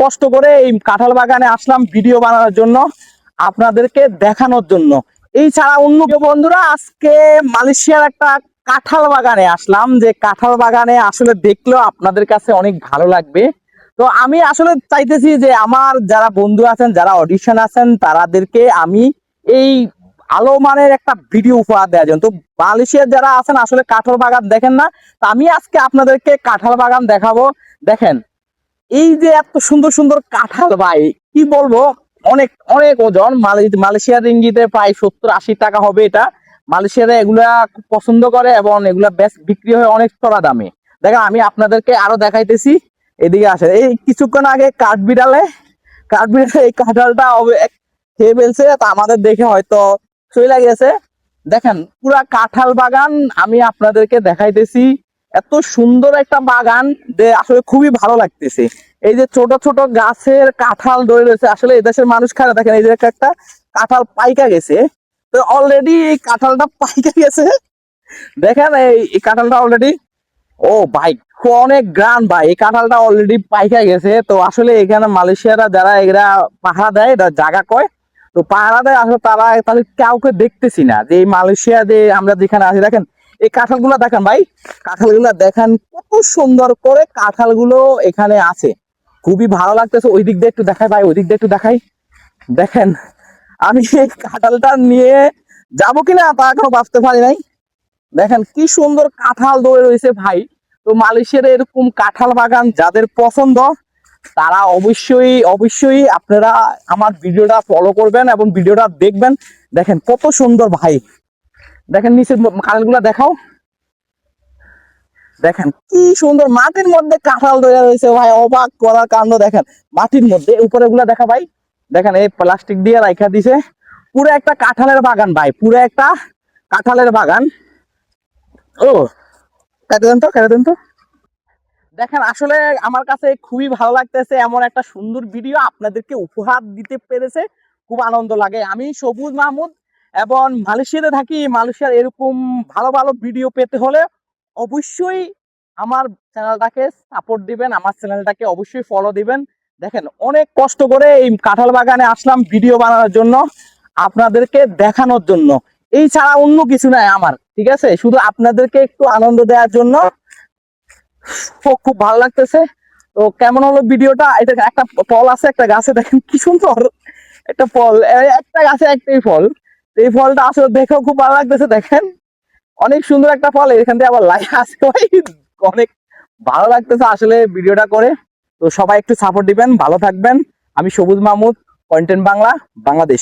কষ্ট করে এই কাঁঠাল বাগানে আসলাম ভিডিও বানানোর জন্য, আপনাদেরকে দেখানোর জন্য। এই ছাড়া অন্য বন্ধুরা, আজকে মালয়েশিয়ার একটা কাঁঠাল বাগানে আসলাম, যে কাঁঠাল বাগানে আসলে দেখলেও আপনাদের কাছে অনেক ভালো লাগবে। তো আমি আসলে চাইতেছি যে আমার যারা বন্ধু আছেন, যারা অডিশন আছেন, তাদেরকে আমি এই ভালো মানের একটা ভিডিও উপহার দেওয়ার জন্য। তো মালয়েশিয়ার যারা আছেন আসলে কাঁঠাল বাগান দেখেন না, তো আমি আজকে আপনাদেরকে কাঁঠাল বাগান দেখাবো। দেখেন এই যে এত সুন্দর সুন্দর কাঁঠাল, ভাই কি বলবো, অনেক অনেক ওজন। মালয়েশিয়ার রিঙ্গিতে প্রায় 70-80 টাকা হবে এটা। মালয়েশিয়ারে এগুলা খুব পছন্দ করে এবং এগুলা বেশ বিক্রি হয় অনেক চড়া দামে। দেখেন আমি আপনাদেরকে আরো দেখাইতেছি, এদিকে আসে। এই কিছুক্ষণ আগে কাঠবিড়ালে এই কাঁঠালটা খেয়ে ফেলছে, তা আমাদের দেখে হয়তো চলে গেছে। দেখেন পুরা কাঁঠাল বাগান আমি আপনাদেরকে দেখাইতেছি। এত সুন্দর একটা বাগান যে আসলে খুবই ভালো লাগতেছে। এই যে ছোট ছোট গাছের কাঁঠাল ধরে রয়েছে, আসলে এদেশের মানুষ খায় না। দেখেন এই যে একটা কাঁঠাল পাইকা গেছে, তো অলরেডি এই কাঁঠালটা পাইকা গেছে। দেখেন এই কাঁঠালটা অলরেডি, ও ভাই অনেক গ্রান ভাই, এই কাঁঠালটা অলরেডি পাইকা গেছে। তো আসলে এখানে মালয়েশিয়ারা যারা এরা পাহারা দেয়, এটা জায়গা কয়, তো পাহারা দেয় আসলে তারা তাদের কাউকে দেখতেছি না। যে এই মালয়েশিয়া যে আমরা যেখানে আছি, দেখেন এই কাঁঠালগুলো দেখেন ভাই, কাঁঠালগুলো দেখেন কত সুন্দর করে কাঁঠালগুলো এখানে আছে, খুবই ভালো লাগতেছে। ওই দিক দিয়ে একটু দেখাই ভাই, ওই দিক দিয়ে একটু দেখাই। দেখেন আমি এই কাঁঠালটা নিয়ে যাবো কিনা তা এখনো ভাবতে পারি নাই। দেখেন কি সুন্দর কাঁঠাল ধরে রয়েছে ভাই। তো মালয়েশিয়ার এরকম কাঁঠাল বাগান যাদের পছন্দ, তারা অবশ্যই অবশ্যই আপনারা আমার ভিডিওটা ফলো করবেন এবং ভিডিওটা দেখবেন। দেখেন কত সুন্দর ভাই, দেখেন নিচের কাঁঠালগুলো দেখাও। দেখেন কি সুন্দর মাটির মধ্যে কাঁঠাল ধরে রয়েছে ভাই, অবাক করার কাণ্ড। দেখেন মাটির মধ্যে উপরে গুলা দেখা ভাই, দেখেন এই প্লাস্টিক দিয়ে রাখা দিছে। পুরো একটা কাঁঠালের বাগান ভাই, পুরো একটা কাঁঠালের বাগান। ও কেটে দেন তো। দেখেন আসলে আমার কাছে খুবই ভালো লাগতেছে, এমন একটা সুন্দর ভিডিও আপনাদেরকে উপহার দিতে পেরেছে, খুব আনন্দ লাগে। আমি সবুজ মাহমুদ এবং মালয়েশিয়াতে থাকি। মালয়েশিয়ার এরকম ভালো ভালো ভিডিও পেতে হলে অবশ্যই আমার চ্যানেলটাকে সাপোর্ট দিবেন, আমার চ্যানেলটাকে অবশ্যই ফলো দিবেন। দেখেন অনেক কষ্ট করে এই কাঁঠাল বাগানে আসলাম ভিডিও বানানোর জন্য, আপনাদেরকে দেখানোর জন্য। এই ছাড়া অন্য কিছু নাই আমার, ঠিক আছে, শুধু আপনাদেরকে একটু আনন্দ দেওয়ার জন্য। খুব ভালো লাগতেছে। তো কেমন হলো ভিডিওটা? এটা একটা ফল আছে একটা গাছে, দেখেন কি সুন্দর একটা ফল, একটা গাছে একটাই ফল। এই ফলটা আসলে দেখেও খুব ভালো লাগতেছে। দেখেন অনেক সুন্দর একটা ফল, এখান থেকে আবার লাই আছে ভাই, অনেক ভালো লাগতেছে আসলে ভিডিওটা করে। তো সবাই একটু সাপোর্ট দিবেন, ভালো থাকবেন। আমি সবুজ মাহমুদ, কন্টেন্ট বাংলা, বাংলাদেশ।